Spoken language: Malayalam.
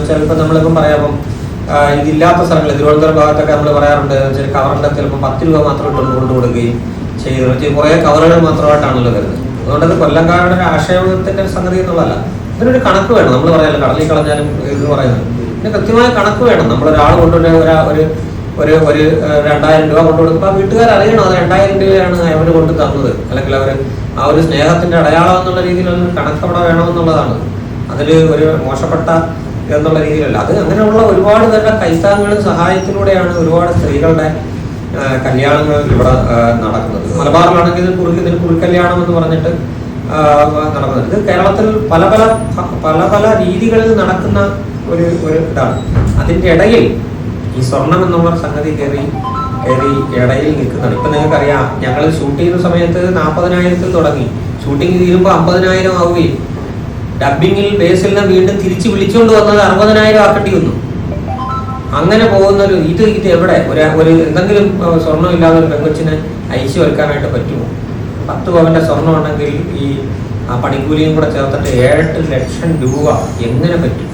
ചിലപ്പോൾ നമ്മളിപ്പം പറയാം ഇതില്ലാത്ത സ്ഥലങ്ങൾ തിരുവനന്തപുരം ഭാഗത്തൊക്കെ നമ്മൾ പറയാറുണ്ട് കവറിന്റെ ചിലപ്പോൾ 10 രൂപ മാത്രം ഇട്ടുകൊണ്ട് കൊണ്ടു കൊടുക്കുകയും ചെയ്തു കുറേ കവറുകൾ മാത്രമായിട്ടാണല്ലോ വരുന്നത്. അതുകൊണ്ട് അത് കൊല്ലംകാരുടെ ഒരു ആശയത്തിന്റെ സംഗതി എന്നുള്ളതല്ല, ഇതിനൊരു കണക്ക് വേണം. നമ്മൾ പറയാമല്ലോ കടലിൽ കളഞ്ഞാലും ഇത് പറയുന്നത് ഇതിന് കൃത്യമായ കണക്ക് വേണം. നമ്മളൊരാൾ കൊണ്ടുവരുന്ന ഒരു 2000 രൂപ കൊണ്ടു കൊടുക്കുമ്പോൾ ആ വീട്ടുകാർ അറിയണം അത് 2000 രൂപയാണ് അവർ കൊണ്ട് തന്നത്, അല്ലെങ്കിൽ അവർ ആ ഒരു സ്നേഹത്തിന്റെ അടയാളം എന്നുള്ള രീതിയിലൊരു കണക്ക് അവിടെ വേണമെന്നുള്ളതാണ്. അതിൽ ഒരു മോശപ്പെട്ട എന്നുള്ള രീതിയിലല്ല. അത് അങ്ങനെയുള്ള ഒരുപാട് പേരുടെ കൈത്താങ്ങുകളും സഹായത്തിലൂടെയാണ് ഒരുപാട് സ്ത്രീകളുടെ കല്യാണങ്ങൾ ഇവിടെ നടക്കുന്നത്. മലബാറിലാണെങ്കിൽ ഇതിന് കുറിക്കല്യാണം എന്ന് പറഞ്ഞിട്ട് നടക്കുന്നത്. ഇത് കേരളത്തിൽ പല രീതികളിൽ നടക്കുന്ന ഒരു ഇതാണ്. അതിൻ്റെ ഇടയിൽ ഈ സ്വർണം എന്നുള്ള സംഗതി കയറി ഇടയിൽ നിൽക്കുന്നതാണ്. ഇപ്പം നിങ്ങൾക്കറിയാം, ഞങ്ങൾ ഷൂട്ട് ചെയ്യുന്ന സമയത്ത് 40,000-ൽ തുടങ്ങി, ഷൂട്ടിംഗ് തീരുമ്പോൾ 50,000 ആവുകയും ഡബിങ്ങിൽ ബേസിലിനെ വീണ്ടും തിരിച്ച് വിളിച്ചുകൊണ്ട് വന്നത് 60,000 ആക്കേണ്ടി വന്നു. അങ്ങനെ പോകുന്നൊരു ഇത് എവിടെ ഒരു എന്തെങ്കിലും സ്വർണ്ണം ഇല്ലാതെ ഒരു പെങ്കൊച്ചിനെ അയച്ചു വെക്കാനായിട്ട് പറ്റുമോ? 10 പവന്റെ സ്വർണ്ണം ഉണ്ടെങ്കിൽ ഈ പണിക്കൂലിയും കൂടെ ചേർത്തിട്ട് 7 ലക്ഷം രൂപ എങ്ങനെ പറ്റും?